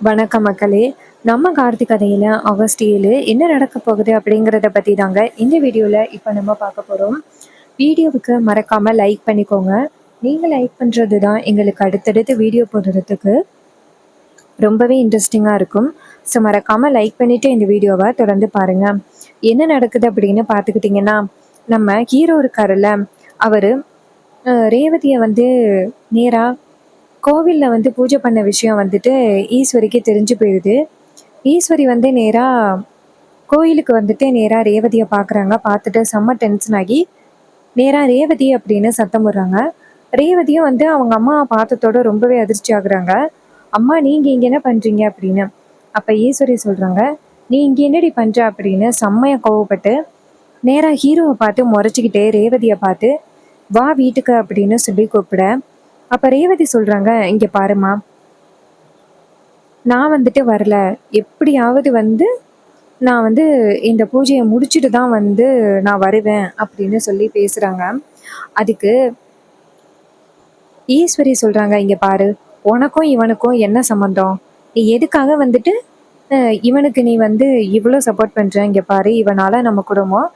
வணக்கம் மக்களே. நம்ம கார்த்திக் கதையில ஆகஸ்ட் 7 என்ன நடக்க போகுது அப்படிங்கிறத பற்றி தாங்க இந்த வீடியோவில் இப்போ நம்ம பார்க்க போகிறோம். வீடியோவுக்கு மறக்காமல் லைக் பண்ணிக்கோங்க. நீங்கள் லைக் பண்ணுறது தான் எங்களுக்கு அடுத்தடுத்து வீடியோ போடுறதுக்கு ரொம்பவே இன்ட்ரெஸ்டிங்காக இருக்கும். ஸோ மறக்காமல் லைக் பண்ணிவிட்டு இந்த வீடியோவை தொடர்ந்து பாருங்கள். என்ன நடக்குது அப்படின்னு பார்த்துக்கிட்டிங்கன்னா, நம்ம ஹீரோ இருக்காருல்ல, அவர் ரேவதியை வந்து நேராக கோவிலில் வந்து பூஜை பண்ண விஷயம் வந்துட்டு ஈஸ்வரிக்கு தெரிஞ்சு போயிடுது. ஈஸ்வரி வந்து நேராக கோயிலுக்கு வந்துட்டு நேராக ரேவதியை பார்க்குறாங்க. பார்த்துட்டு செம்ம டென்ஷன் ஆகி நேராக ரேவதி அப்படின்னு சத்தம் போடுறாங்க. ரேவதியும் வந்து அவங்க அம்மா பார்த்ததோட ரொம்பவே அதிர்ச்சி ஆகுறாங்க. அம்மா, நீங்கள் இங்கே என்ன பண்ணுறீங்க அப்படின்னு. அப்போ ஈஸ்வரி சொல்கிறாங்க, நீ இங்கே என்னடி பண்ணுற அப்படின்னு செம்மையாக கோவப்பட்டு நேராக ஹீரோவை பார்த்து முறைச்சிக்கிட்டே ரேவதியை பார்த்து வா வீட்டுக்கு அப்படின்னு சொல்லி கூப்பிட, அப்போ ரேவதி சொல்கிறாங்க, இங்கே பாருமா, நான் வந்துட்டு வரல, எப்படியாவது வந்து நான் வந்து இந்த பூஜையை முடிச்சுட்டு தான் வந்து நான் வருவேன் அப்படின்னு சொல்லி பேசுகிறாங்க. அதுக்கு ஈஸ்வரி சொல்கிறாங்க, இங்கே பாரு, உனக்கும் இவனுக்கும் என்ன சம்மந்தம்? நீ எதுக்காக வந்துட்டு இவனுக்கு நீ வந்து இவ்வளோ சப்போர்ட் பண்ணுற? இங்கே பாரு, இவனால் நம்ம குடும்பம்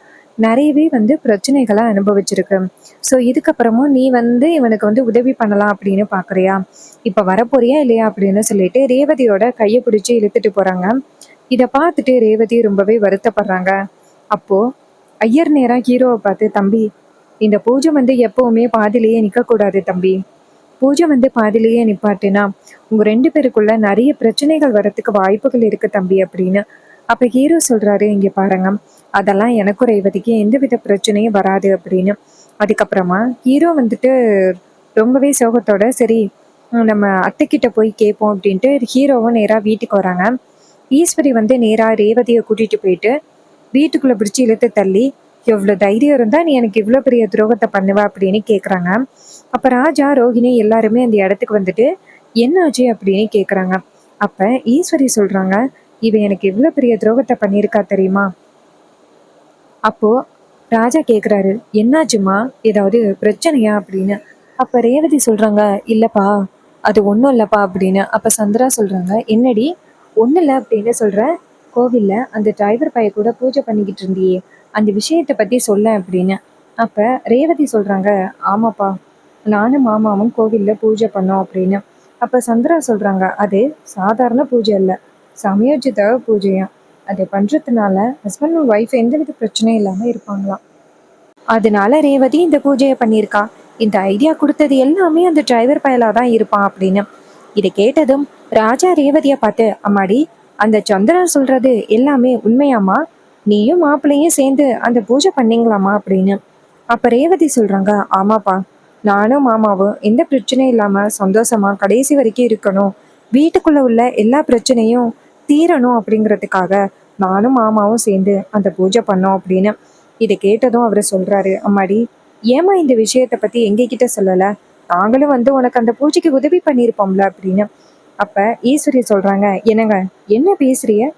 நிறையவே வந்து பிரச்சனைகளை அனுபவிச்சிருக்கு. ஸோ இதுக்கப்புறமும் நீ வந்து இவனுக்கு வந்து உதவி பண்ணலாம் அப்படின்னு பார்க்குறியா? இப்போ வரப்போறியா இல்லையா அப்படின்னு சொல்லிட்டு ரேவதியோட கையை பிடிச்சி இழுத்துட்டு போகிறாங்க. இதை பார்த்துட்டு ரேவதி ரொம்பவே வருத்தப்படுறாங்க. அப்போது ஐயர் நேராக ஹீரோவை பார்த்து, தம்பி, இந்த பூஜை வந்து எப்போவுமே பாதிலேயே நிற்கக்கூடாது தம்பி. பூஜை வந்து பாதிலேயே நிப்பாட்டுனா உங்கள் ரெண்டு பேருக்குள்ள நிறைய பிரச்சனைகள் வரத்துக்கு வாய்ப்புகள் இருக்குது தம்பி அப்படின்னு. அப்போ ஹீரோ சொல்கிறாரு, இங்கே பாருங்க, அதெல்லாம் எனக்கும் ரேவதிக்கு எந்தவித பிரச்சனையும் வராது அப்படின்னு. அதுக்கப்புறமா ஹீரோ வந்துட்டு ரொம்பவே சோகத்தோட, சரி நம்ம அத்தைக்கிட்ட போய் கேட்போம் அப்படின்ட்டு ஹீரோவும் நேராக வீட்டுக்கு வராங்க. ஈஸ்வரி வந்து நேராக ரேவதியை கூட்டிகிட்டு போயிட்டு வீட்டுக்குள்ளே பிடிச்சி இழுத்து தள்ளி, எவ்வளோ தைரியம் இருந்தால் நீ எனக்கு இவ்வளோ பெரிய துரோகத்தை பண்ணுவ அப்படின்னு கேட்குறாங்க. அப்போ ராஜா, ரோஹிணி எல்லாருமே அந்த இடத்துக்கு வந்துட்டு என்னாச்சு அப்படின்னு கேட்குறாங்க. அப்போ ஈஸ்வரி சொல்கிறாங்க, இவன் எனக்கு இவ்வளோ பெரிய துரோகத்தை பண்ணியிருக்கா தெரியுமா? அப்போது ராஜா கேட்குறாரு, என்னாச்சுமா, ஏதாவது பிரச்சனையா அப்படின்னு. அப்போ ரேவதி சொல்கிறாங்க, இல்லைப்பா, அது ஒன்றும் இல்லைப்பா அப்படின்னு. அப்போ சந்திரா சொல்கிறாங்க, என்னடி ஒன்றும் இல்லை அப்படின்னு சொல்கிற? கோவிலில் அந்த டிரைவர் பைய கூட பூஜை பண்ணிக்கிட்டு இருந்தியே, அந்த விஷயத்தை பற்றி சொல்ல அப்படின்னு. அப்போ ரேவதி சொல்கிறாங்க, ஆமாப்பா, நானும் மாமாவும் கோவிலில் பூஜை பண்ணோம் அப்படின்னு. அப்போ சந்திரா சொல்கிறாங்க, அது சாதாரண பூஜை இல்லை, சமயோஜித பூஜையா. அதை பண்ணுறதுனால ஹஸ்பண்ட் அண்ட் ஒய்ஃப் எந்தவித பிரச்சனையும் இல்லாமல் இருப்பாங்களாம். அதனால ரேவதி இந்த பூஜையை பண்ணியிருக்கா. இந்த ஐடியா கொடுத்தது எல்லாமே அந்த டிரைவர் பயலாக தான் இருப்பான் அப்படின்னு. இதை கேட்டதும் ராஜா ரேவதியை பார்த்து, அம்மாடி, அந்த சந்திரன் சொல்கிறது எல்லாமே உண்மையாமா? நீயும் மாப்பிள்ளையும் சேர்ந்து அந்த பூஜை பண்ணீங்களாமா அப்படின்னு. அப்போ ரேவதி சொல்கிறாங்க, ஆமாப்பா, நானும் மாமாவும் எந்த பிரச்சனையும் இல்லாமல் சந்தோஷமாக கடைசி வரைக்கும் இருக்கணும், வீட்டுக்குள்ளே உள்ள எல்லா பிரச்சனையும் தீரணும் அப்படிங்கிறதுக்காக நானும் மாமாவும் சேர்ந்து அந்த பூஜை பண்ணோம் அப்படின்னு. இதை கேட்டதும் அவர் சொல்கிறாரு, அம்மாடி, ஏமா இந்த விஷயத்தை பற்றி எங்ககிட்ட சொல்லலை? நாங்களும் வந்து உனக்கு அந்த பூஜைக்கு உதவி பண்ணியிருப்போம்ல அப்படின்னு. அப்போ ஈஸ்வரி சொல்கிறாங்க, என்னங்க, என்ன பேசுறிய?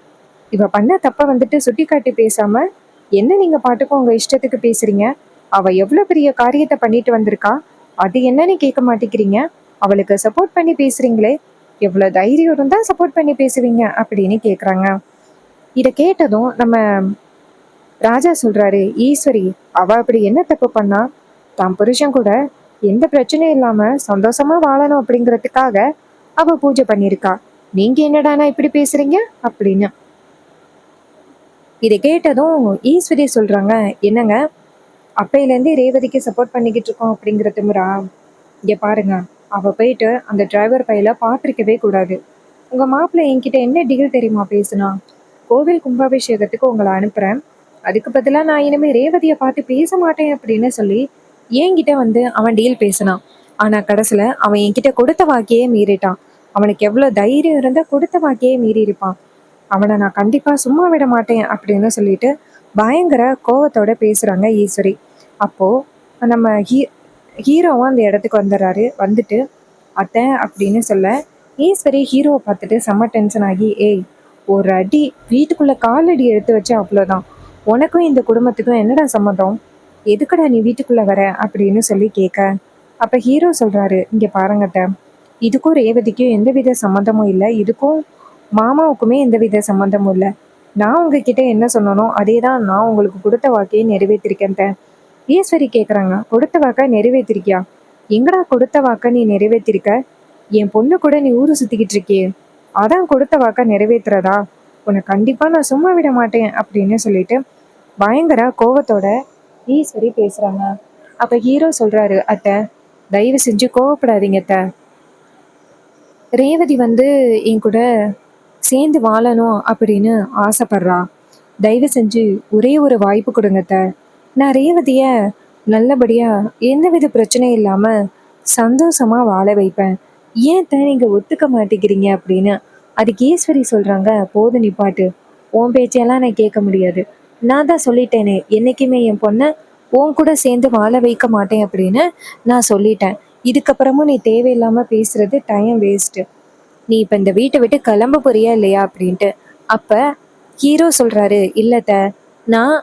இவ பண்ண தப்பை வந்துட்டு சுட்டி காட்டி பேசாமல் என்ன நீங்கள் பாட்டுக்கும் உங்கள் இஷ்டத்துக்கு பேசுகிறீங்க? அவள் எவ்வளோ பெரிய காரியத்தை பண்ணிட்டு வந்திருக்கா, அது என்னன்னு கேட்க மாட்டேங்கிறீங்க? அவளுக்கு சப்போர்ட் பண்ணி பேசுகிறீங்களே, எவ்வளோ தைரியம் இருந்தால் சப்போர்ட் பண்ணி பேசுவீங்க அப்படின்னு கேட்குறாங்க. இதை கேட்டதும் நம்ம ராஜா சொல்கிறாரு, ஈஸ்வரி அவ அப்படி என்ன தப்பு பண்ணா? தான் புருஷன் கூட எந்த பிரச்சனையும் இல்லாமல் சந்தோஷமாக வாழணும் அப்படிங்கிறதுக்காக அவள் பூஜை பண்ணியிருக்கா. நீங்கள் என்னடானா இப்படி பேசுகிறீங்க அப்படின்னு. இதை கேட்டதும் ஈஸ்வரி சொல்கிறாங்க, என்னங்க, அப்பையிலேருந்தே ரேவதிக்கு சப்போர்ட் பண்ணிக்கிட்டு இருக்கோம் அப்படிங்கிற திமிரா? இங்கே பாருங்க, அவள் போயிட்டு அந்த டிரைவர் பையில பார்த்துருக்கவே கூடாது. உங்கள் மாப்பிள்ளை என்கிட்ட என்ன டீல் தெரியுமா பேசுனா? கோவில் கும்பாபிஷேகத்துக்கு உங்களை அனுப்புகிறேன், அதுக்கு பதிலாக நான் இனிமேல் ரேவதியை பார்த்து பேச மாட்டேன் அப்படின்னு சொல்லி என்கிட்ட வந்து அவன் டீல் பேசினான். ஆனால் கடைசியில் அவன் என்கிட்ட கொடுத்த வாக்கையே மீறிட்டான். அவனுக்கு எவ்வளோ தைரியம் இருந்தால் கொடுத்த வாக்கையே மீறி இருப்பான். அவனை நான் கண்டிப்பாக சும்மா விட மாட்டேன் அப்படின்னு சொல்லிட்டு பயங்கர கோவத்தோட பேசுகிறாங்க ஈஸ்வரி. அப்போது நம்ம ஹீரோவும் அந்த இடத்துக்கு வந்துடுறாரு. வந்துட்டு அத்தை அப்படின்னு சொல்ல ஈஸ்வரி ஹீரோவை பார்த்துட்டு செம்ம டென்ஷன் ஆகி, ஏய், ஒரு அடி வீட்டுக்குள்ளே காலடி எடுத்து வச்சு அவ்வளோதான், உனக்கும் இந்த குடும்பத்துக்கும் என்னடா சம்மந்தம், எதுக்கடா நீ வீட்டுக்குள்ளே வர அப்படின்னு சொல்லி கேட்க. அப்போ ஹீரோ சொல்கிறாரு, இங்கே பாருங்கட்ட, இதுக்கும் ரேவதிக்கும் எந்தவித சம்மந்தமும் இல்லை, இதுக்கும் மாமாவுக்குமே எந்தவித சம்மந்தமும் இல்லை. நான் உங்ககிட்ட என்ன சொன்னனோ அதே தான் நான் உங்களுக்கு கொடுத்த வாக்கையை நிறைவேற்றிருக்கேன் அத்தை. ஈஸ்வரி கேக்குறாங்க, கொடுத்த வாக்கா நிறைவேத்திருக்கியா? எங்கடா கொடுத்த வாக்க நீ நிறைவேத்திருக்க? என் பொண்ணு கூட நீ ஊரு சுத்திக்கிட்டு இருக்கியே, அதான் கொடுத்த வாக்கா நிறைவேத்துறதா? உன்னை கண்டிப்பா நான் சும்மா விட மாட்டேன் அப்படின்னு சொல்லிட்டு பயங்கர கோவத்தோட ஈஸ்வரி பேசுறாங்க. அப்ப ஹீரோ சொல்றாரு, அத்தை தயவு செஞ்சு கோவப்படாதீங்க அத்தை. ரேவதி வந்து என் கூட சேர்ந்து வாழணும் அப்படின்னு ஆசைப்படுறா. தயவு செஞ்சு ஒரே ஒரு வாய்ப்பு கொடுங்க அத்தை. நான் ரேவதிய நல்லபடியா எந்தவித பிரச்சனையும் இல்லாம சந்தோஷமா வாழ வைப்பேன். ஏன் அத்தை நீங்க ஒத்துக்க மாட்டேங்கிறீங்க அப்படின்னு. அதுக்கு ஈஸ்வரி சொல்றாங்க, போது நிப்பாட்டு. உன் பேச்சையெல்லாம் நான் கேட்க முடியாது. நான் தான் சொல்லிட்டேனே, என்னைக்குமே என் பொண்ணை உன் கூட சேர்ந்து வாழ வைக்க மாட்டேன் அப்படின்னு நான் சொல்லிட்டேன். இதுக்கப்புறமும் நீ தேவையில்லாம பேசுறது டைம் வேஸ்ட். நீ இப்ப இந்த வீட்டை விட்டு கிளம்ப போறியா இல்லையா அப்படின்ட்டு. அப்ப ஹீரோ சொல்றாரு, இல்லத்த, நான்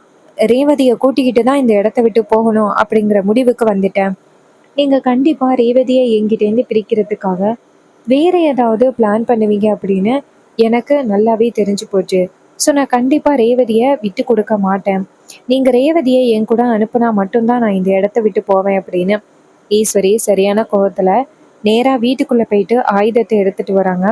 ரேவதியை கூட்டிக்கிட்டு தான் இந்த இடத்த விட்டு போகணும் அப்படிங்கிற முடிவுக்கு வந்துட்டேன். நீங்க கண்டிப்பா ரேவதியை என்கிட்டேருந்து பிரிக்கிறதுக்காக வேற ஏதாவது பிளான் பண்ணுவீங்க அப்படின்னு எனக்கு நல்லாவே தெரிஞ்சு போச்சு. ஸோ நான் கண்டிப்பா ரேவதியை விட்டு கொடுக்க மாட்டேன். நீங்க ரேவதியை என் கூட அனுப்புனா மட்டும்தான் நான் இந்த இடத்த விட்டு போவேன் அப்படின்னு. ஈஸ்வரி சரியான கோவத்துல நேரா வீட்டுக்குள்ள போயிட்டு ஆயுதத்தை எடுத்துட்டு வராங்க.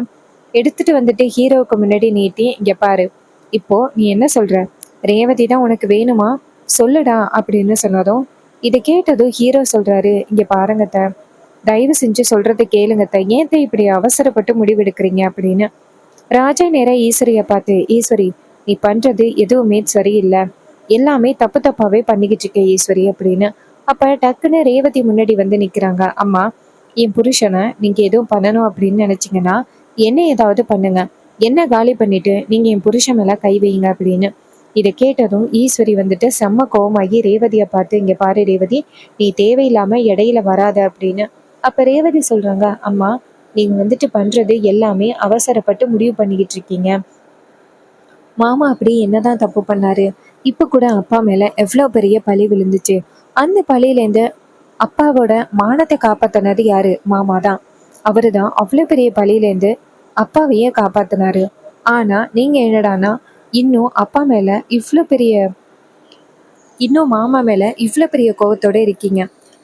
எடுத்துட்டு வந்துட்டு ஹீரோவுக்கு முன்னாடி நீட்டி, இங்க பாரு, இப்போ நீ என்ன சொல்ற? ரேவதி தான் உனக்கு வேணுமா? சொல்லுடா அப்படின்னு சொன்னதும் இதை கேட்டதும் ஹீரோ சொல்றாரு, இங்க பாருங்க அத்தை, தயவு செஞ்சு சொல்றதை கேளுங்க அத்தை. ஏன் அத்தை இப்படி அவசரப்பட்டு முடிவெடுக்கிறீங்க அப்படின்னு. ராஜா நேரா ஈஸ்வரிய பார்த்து, ஈஸ்வரி நீ பண்றது எதுவுமே சரியில்லை. எல்லாமே தப்பு தப்பாவே பண்ணிக்கிட்டு இருக்க ஈஸ்வரி அப்படின்னு. அப்ப டக்குன்னு ரேவதி முன்னாடி வந்து நிக்கிறாங்க. அம்மா, என் புருஷனை நீங்க எதுவும் பண்ணணும் அப்படின்னு நினைச்சீங்கன்னா என்ன ஏதாவது பண்ணுங்க. என்ன காலி பண்ணிட்டு நீங்க என் புருஷன் மேல கை வைங்க அப்படின்னு. இதை கேட்டதும் ஈஸ்வரி வந்துட்டு செம்ம கோவமாகி ரேவதியை பார்த்து, இங்க பாரு ரேவதி, நீ தேவையில்லாம இடையில வராத அப்படின்னு. அப்ப ரேவதி சொல்றாங்க, அம்மா நீங்க வந்துட்டு பண்றது எல்லாமே அவசரப்பட்டு முடிவு பண்ணிக்கிட்டு இருக்கீங்க. மாமா அப்படி என்னதான் தப்பு பண்ணாரு? இப்ப கூட அப்பா மேல எவ்வளவு பெரிய பழி விழுந்துச்சு. அந்த பழியிலேருந்து அப்பாவோட மானத்தை காப்பாத்தினது யாரு? மாமா தான். அவருதான் அவ்வளவு பெரிய பழியிலேருந்து அப்பாவையே காப்பாத்தினாரு. ஆனா நீங்க என்னடானா இன்னும் அப்பா மேல இவ்வளவு பெரிய இன்னும் மாமா மேல இவ்வளோ பெரிய கோவத்தோட இருக்கீங்க.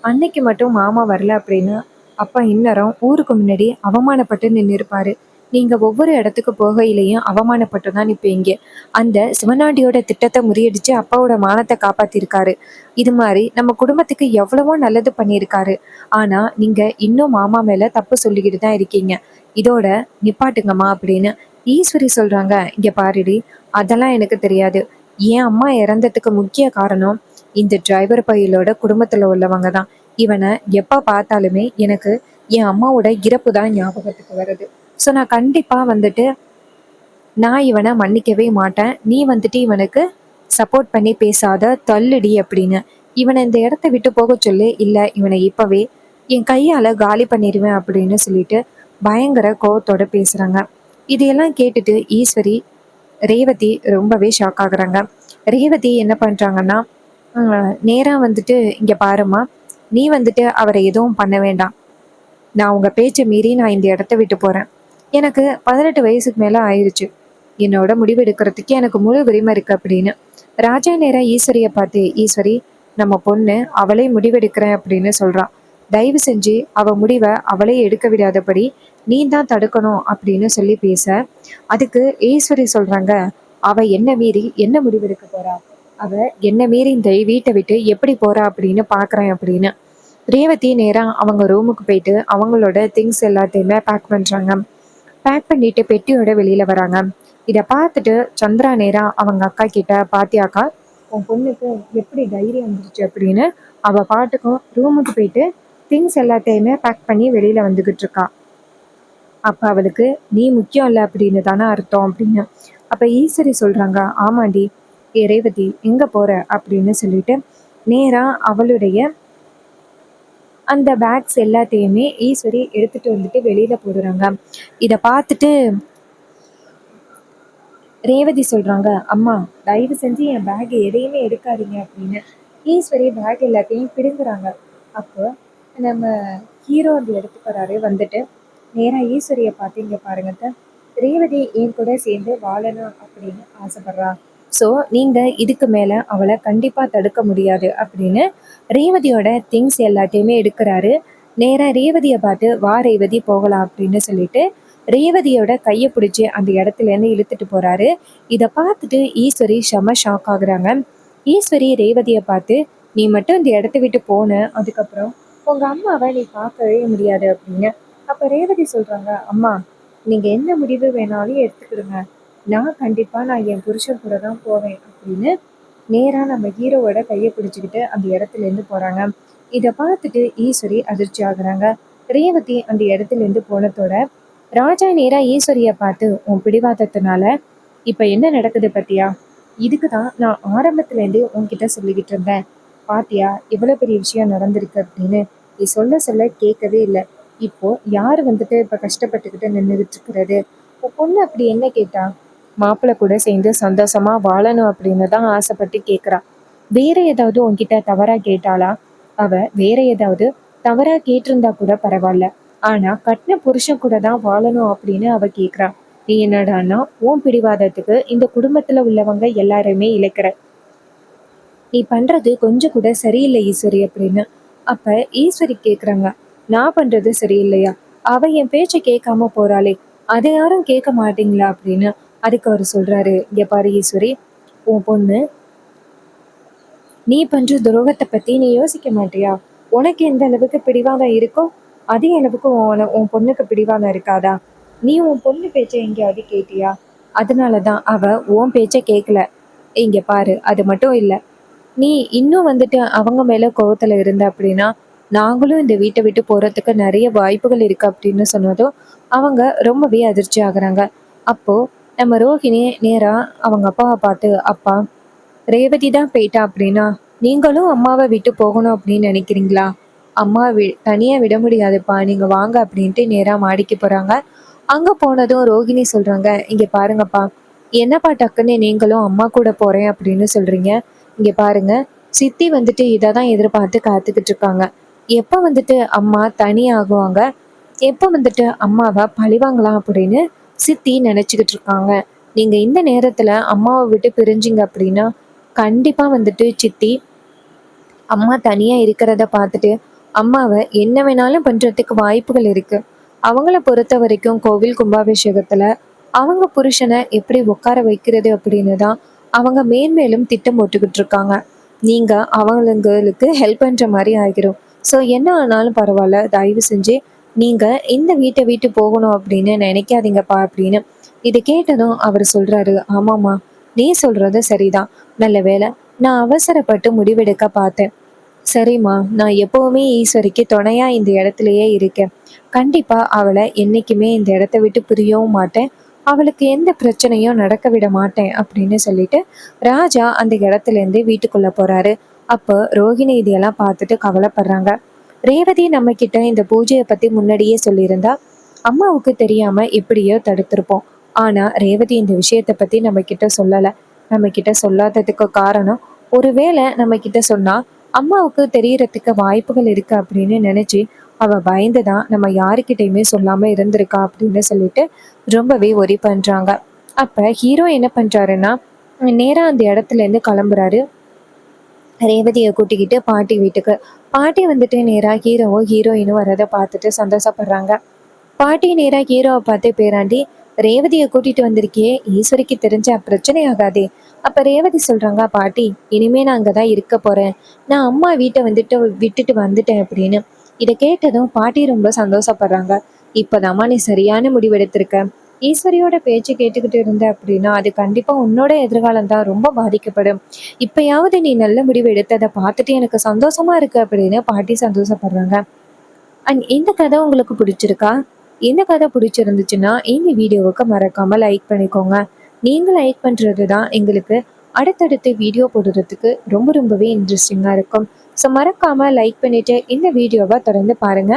அன்னைக்கு மட்டும் மாமா வரல அப்படின்னு அப்பா இந்நேரம் ஊருக்கு முன்னாடி அவமானப்பட்டு நின்று இருப்பாரு. நீங்க ஒவ்வொரு இடத்துக்கு போகையிலையும் அவமானப்பட்டு தான் நிற்பீங்க. அந்த சிவனாண்டியோட திட்டத்தை முறியடிச்சு அப்பாவோட மானத்தை காப்பாத்திருக்காரு. இது மாதிரி நம்ம குடும்பத்துக்கு எவ்வளவோ நல்லது பண்ணியிருக்காரு. ஆனா நீங்க இன்னும் மாமா மேல தப்பு சொல்லிக்கிட்டு தான் இருக்கீங்க. இதோட நிப்பாட்டுங்கம்மா அப்படின்னு ஈஸ்வரி சொல்றாங்க. இங்க பாருடி, அதெல்லாம் எனக்கு தெரியாது. என் அம்மா இறந்ததுக்கு முக்கிய காரணம் இந்த டிரைவர் பையலோட குடும்பத்துல உள்ளவங்க தான். இவனை எப்ப பார்த்தாலுமே எனக்கு என் அம்மாவோட இறப்பு தான் ஞாபகத்துக்கு வருது. ஸோ நான் கண்டிப்பா வந்துட்டு நான் இவனை மன்னிக்கவே மாட்டேன். நீ வந்துட்டு இவனுக்கு சப்போர்ட் பண்ணி பேசாத, தள்ளுடி அப்படின்னு. இவனை இந்த இடத்த விட்டு போக சொல்லு, இல்ல இவனை இப்பவே என் கையால காலி பண்ணிடுவேன் அப்படின்னு சொல்லிட்டு பயங்கர கோவத்தோட பேசுறாங்க. இதையெல்லாம் கேட்டுட்டு ஈஸ்வரி ரேவதி ரொம்பவே ஷாக் ஆகுறாங்க. ரேவதி என்ன பண்றாங்கன்னா, நேரா வந்துட்டு, இங்க பாரும்மா, நீ வந்துட்டு அவரை எதுவும் பண்ண வேண்டாம். நான் உங்க பேச்சை மீறி நான் இந்த இடத்த விட்டு போறேன். எனக்கு 18 வயசுக்கு மேல ஆயிருச்சு. என்னோட முடிவு எடுக்கிறதுக்கு எனக்கு முழு உரிமை இருக்கு அப்படின்னு. ராஜா நேரா ஈஸ்வரிய பார்த்து, ஈஸ்வரி, நம்ம பொண்ணு அவளே முடிவெடுக்கிறேன் அப்படின்னு சொல்றான். தயவு செஞ்சு அவ முடிவை அவளே எடுக்க விடாதபடி நீ தான் தடுக்கணும் அப்படின்னு சொல்லி பேச, அதுக்கு ஈஸ்வரி சொல்றாங்க, அவ என்ன மீறி என்ன முடிவெடுக்க போறா? அவ என்ன மீறி இந்த வீட்டை விட்டு எப்படி போறா அப்படின்னு பாக்குறேன் அப்படின்னு. ரேவதி நேரா அவங்க ரூமுக்கு போயிட்டு அவங்களோட திங்ஸ் எல்லாத்தையுமே பேக் பண்றாங்க. பேக் பண்ணிட்டு பெட்டியோட வெளியில வராங்க. இதை பார்த்துட்டு சந்திரா நேரா அவங்க அக்கா கிட்ட, பாத்தியாக்கா உன் பொண்ணுக்கு எப்படி தைரியம் வந்துருச்சு அப்படின்னு அவ பாட்டுக்கும் ரூமுக்கு போயிட்டு திங்ஸ் எல்லாத்தையுமே பேக் பண்ணி வெளியில வந்துகிட்டு இருக்கா. அப்ப அவளுக்கு நீ முக்கியம் இல்லை அப்படின்னு தானே அர்த்தம் அப்படின்னு. அப்ப ஈஸ்வரி சொல்றாங்க, ஆமாண்டி. ஏ ரேவதி, எங்க போற அப்படின்னு சொல்லிட்டு நேரா அவளுடைய அந்த பேக்ஸ் எல்லாத்தையுமே ஈஸ்வரி எடுத்துட்டு வந்துட்டு வெளியில போடுறாங்க. இதை பார்த்துட்டு ரேவதி சொல்றாங்க, அம்மா தயவு செஞ்சு என் பேக் எதையுமே எடுக்காதீங்க அப்படின்னு. ஈஸ்வரி பேக் எல்லாத்தையும் பிடுங்குறாங்க. அப்போ நம்ம ஹீரோ அந்த இடத்துக்கு வராரு. வந்துட்டு நேரா ஈஸ்வரியை பார்த்து, இங்க பாருங்க அத்தை, ரேவதி என் கூட சேர்ந்து வாழணும் அப்படின்னு ஆசைப்படுறா. ஸோ நீங்க இதுக்கு மேல அவளை கண்டிப்பா தடுக்க முடியாது அப்படின்னு ரேவதியோட திங்ஸ் எல்லாத்தையுமே எடுக்கிறாரு. நேரா ரேவதியை பார்த்து வா ரேவதி போகலாம் அப்படின்னு சொல்லிட்டு ரேவதியோட கையை பிடிச்சி அந்த இடத்துல இருந்து இழுத்துட்டு போறாரு. இதை பார்த்துட்டு ஈஸ்வரி செம ஷாக் ஆகுறாங்க. ஈஸ்வரி ரேவதியை பார்த்து நீ மட்டும் இந்த இடத்த விட்டு போன அதுக்கப்புறம் உங்க அம்மாவை நீ பார்க்கவே முடியாது அப்படின்னு. அப்ப ரேவதி சொல்றாங்க, அம்மா நீங்க என்ன முடிவு வேணாலும் எடுத்துக்கிடுங்க, நான் என் புருஷன் கூட தான் போவேன் அப்படின்னு நேரா நம்ம ஹீரோவோட கையை பிடிச்சிக்கிட்டு அந்த இடத்துல இருந்து போறாங்க. இதை பார்த்துட்டு ஈஸ்வரி அதிர்ச்சி ஆகுறாங்க. ரேவதி அந்த இடத்துல இருந்து போனதோட ராஜா நேரா ஈஸ்வரிய பார்த்து உன் பிடிவாதத்தினால இப்ப என்ன நடக்குது பத்தியா, இதுக்கு தான் நான் ஆரம்பத்துல இருந்து உன்கிட்ட சொல்லிக்கிட்டு இருந்தேன், பாத்தியா இவ்வளவு பெரிய விஷயம் நடந்திருக்கு அப்படின்னு. நீ சொல்ல சொல்ல கேட்கவே இல்லை. இப்போ யாரு வந்துட்டு இப்ப கஷ்டப்பட்டுக்கிட்டு நின்றுகிட்டு இருக்கிறது? உன் பொண்ணு அப்படி என்ன கேட்டா? மாப்பிள்ளை கூட சேர்ந்து சந்தோஷமா வாழணும் அப்படின்னு தான் ஆசைப்பட்டு கேட்குறா. வேற ஏதாவது உன்கிட்ட தவறா கேட்டாளா? அவ வேற ஏதாவது தவறா கேட்டிருந்தா கூட பரவாயில்ல, ஆனா கட்டின புருஷன் கூட தான் வாழணும் அப்படின்னு அவ கேக்குறா. நீ என்னடான்னா உன் பிடிவாதத்துக்கு இந்த குடும்பத்துல உள்ளவங்க எல்லாருமே இழைக்கிற. நீ பண்றது கொஞ்சம் கூட சரியில்லை ஈஸ்வரி அப்படின்னு. அப்ப ஈஸ்வரி கேக்குறாங்க, நான் பண்றது சரியில்லையா? அவ என் பேச்ச கேட்காம போறாளே, அதை யாரும் கேட்க மாட்டீங்களா அப்படின்னு. அதுக்கு அவர் சொல்றாரு, இங்க பாரு ஈஸ்வரி, உன் பொண்ணு நீ பண்ற துரோகத்தை பத்தி நீ யோசிக்க மாட்டியா? உனக்கு எந்த அளவுக்கு பிடிவாதம் இருக்கோ அதே அளவுக்கு உன் பொண்ணுக்கு பிடிவாதம் இருக்காதா? நீ உன் பொண்ணு பேச்ச எங்கேயாவது கேட்டியா? அதனாலதான் அவ உன் பேச்ச கேட்கல. இங்க பாரு, அது மட்டும் இல்ல, நீ இன்னும் வந்துட்டு அவங்க மேல கோவத்துல இருந்த அப்படின்னா நாங்களும் இந்த வீட்டை விட்டு போறதுக்கு நிறைய வாய்ப்புகள் இருக்கு அப்படின்னு சொன்னதும் அவங்க ரொம்பவே அதிர்ச்சி ஆகுறாங்க. அப்போ நம்ம ரோஹிணி நேரா அவங்க அப்பாவை பார்த்து, அப்பா ரேவதி தான் போயிட்டா அப்படின்னா நீங்களும் அம்மாவை விட்டு போகணும் அப்படின்னு நினைக்கிறீங்களா? அம்மா தனியா விட முடியாதுப்பா, நீங்க வாங்க அப்படின்ட்டு நேரா மாடிக்கு போறாங்க. அங்க போனதும் ரோகிணி சொல்றாங்க, இங்க பாருங்கப்பா, என்னப்பா டக்குன்னு நீங்களும் அம்மா கூட போறேன் அப்படின்னு சொல்றீங்க? இங்க பாருங்க, சித்தி வந்துட்டு இதை தான் எதிர்பார்த்து காத்துக்கிட்டு இருக்காங்க. எப்ப வந்துட்டு அம்மா தனி ஆகுவாங்க, எப்ப வந்துட்டு அம்மாவை பழிவாங்கலாம் அப்படின்னு சித்தி நினைச்சுக்கிட்டு இருக்காங்க. நீங்க இந்த நேரத்துல அம்மாவை விட்டு பிரிஞ்சிங்க அப்படின்னா கண்டிப்பா வந்துட்டு சித்தி அம்மா தனியா இருக்கிறத பார்த்துட்டு அம்மாவை என்ன வேணாலும் பண்றதுக்கு வாய்ப்புகள் இருக்கு. அவங்கள பொறுத்த வரைக்கும் கோவில் கும்பாபிஷேகத்துல அவங்க புருஷனை எப்படி உட்கார வைக்கிறது அப்படின்னு தான் அவங்க மேன்மேலும் திட்டம் போட்டுக்கிட்டு இருக்காங்க. நீங்க அவங்களுக்கு ஹெல்ப் பண்ற மாதிரி ஆகிரும். ஸோ என்ன ஆனாலும் பரவாயில்ல, தயவு செஞ்சு நீங்க இந்த வீட்டை விட்டு போகணும் அப்படின்னு நினைக்காதீங்கப்பா அப்படின்னு. இதை கேட்டதும் அவர் சொல்றாரு, ஆமாம்மா நீ சொல்றது சரிதான், நல்ல வேலை நான் அவசரப்பட்டு முடிவெடுக்க பார்த்தேன். சரிம்மா, நான் எப்பவுமே ஈஸ்வரிக்கு துணையா இந்த இடத்துலயே இருக்கேன். கண்டிப்பா அவளை என்னைக்குமே இந்த இடத்த விட்டு பிரியவும் மாட்டேன், அவளுக்கு எந்த பிரச்சனையும் நடக்க விட மாட்டேன் அப்படின்னு சொல்லிட்டு ராஜா அந்த இடத்துல இருந்து வீட்டுக்குள்ள போறாரு. அப்போ ரோஹிணி இதையெல்லாம் பார்த்துட்டு கவலைப்படுறாங்க. ரேவதி நம்ம கிட்ட இந்த பூஜையை பத்தி முன்னாடியே சொல்லியிருந்தா அம்மாவுக்கு தெரியாம எப்படியோ தடுத்திருப்போம். ஆனா ரேவதி இந்த விஷயத்த பத்தி நம்ம கிட்ட சொல்லல. நம்ம கிட்ட சொல்லாததுக்கு காரணம், ஒருவேளை நம்ம கிட்ட சொன்னா அம்மாவுக்கு தெரியறதுக்கு வாய்ப்புகள் இருக்கு அப்படின்னு நினைச்சு அவ பயந்துதான் நம்ம யாருக்கிட்டையுமே சொல்லாம இருந்திருக்கா அப்படின்னு சொல்லிட்டு ரொம்பவே ஒரி பண்றாங்க. அப்ப ஹீரோ என்ன பண்றாருன்னா நேரா அந்த இடத்துல இருந்து கிளம்புறாரு. ரேவதியை கூட்டிக்கிட்டு பாட்டி வீட்டுக்கு. பாட்டி வந்துட்டு நேரா ஹீரோயினும் வரதை பார்த்துட்டு சந்தோஷப்படுறாங்க. பாட்டி நேரா ஹீரோவை பார்த்து, பேராண்டி ரேவதியை கூட்டிட்டு வந்திருக்கியே, ஈஸ்வரிக்கு தெரிஞ்ச பிரச்சனை ஆகாதே? அப்ப ரேவதி சொல்றாங்க, பாட்டி இனிமே நான் அங்கதான் இருக்க போறேன், நான் அம்மா வீட்டை வந்துட்டு விட்டுட்டு வந்துட்டேன் அப்படின்னு. இதை கேட்டதும் பாட்டி ரொம்ப சந்தோஷப்படுறாங்க. இப்பதாம்மா நீ சரியான முடிவெடுத்திருக்க. ஈஸ்வரியோட பேச்சு கேட்டுக்கிட்டு இருந்த அப்படின்னா அது கண்டிப்பா உன்னோட எதிர்காலம் தான் ரொம்ப பாதிக்கப்படும். இப்பயாவது நீ நல்ல முடிவு எடுத்ததை பார்த்துட்டு எனக்கு சந்தோஷமா இருக்கு அப்படின்னு பாட்டி சந்தோஷப்படுறாங்க. அண்ட் இந்த கதை உங்களுக்கு பிடிச்சிருக்கா? இந்த கதை பிடிச்சிருந்துச்சுன்னா இந்த வீடியோவுக்கு மறக்காம லைக் பண்ணிக்கோங்க. நீங்க லைக் பண்றது தான் எங்களுக்கு அடுத்தடுத்து வீடியோ போடுறதுக்கு ரொம்பவே இன்ட்ரெஸ்டிங்காக இருக்கும். ஸோ மறக்காம லைக் பண்ணிட்டு இந்த வீடியோவை தொடர்ந்து பாருங்க.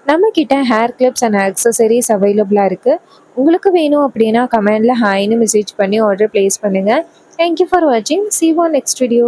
நம்ம கிட்ட ஹேர் கிளிப்ஸ் அண்ட் ஆக்சசரிஸ் அவைலபிளாக இருக்கு. உங்களுக்கு வேணும் அப்படின்னா கமெண்ட்ல ஹாய்னு மெசேஜ் பண்ணி ஆர்டர் பிளேஸ் பண்ணுங்க. தேங்க்யூ ஃபார் வாட்சிங். See you on next video.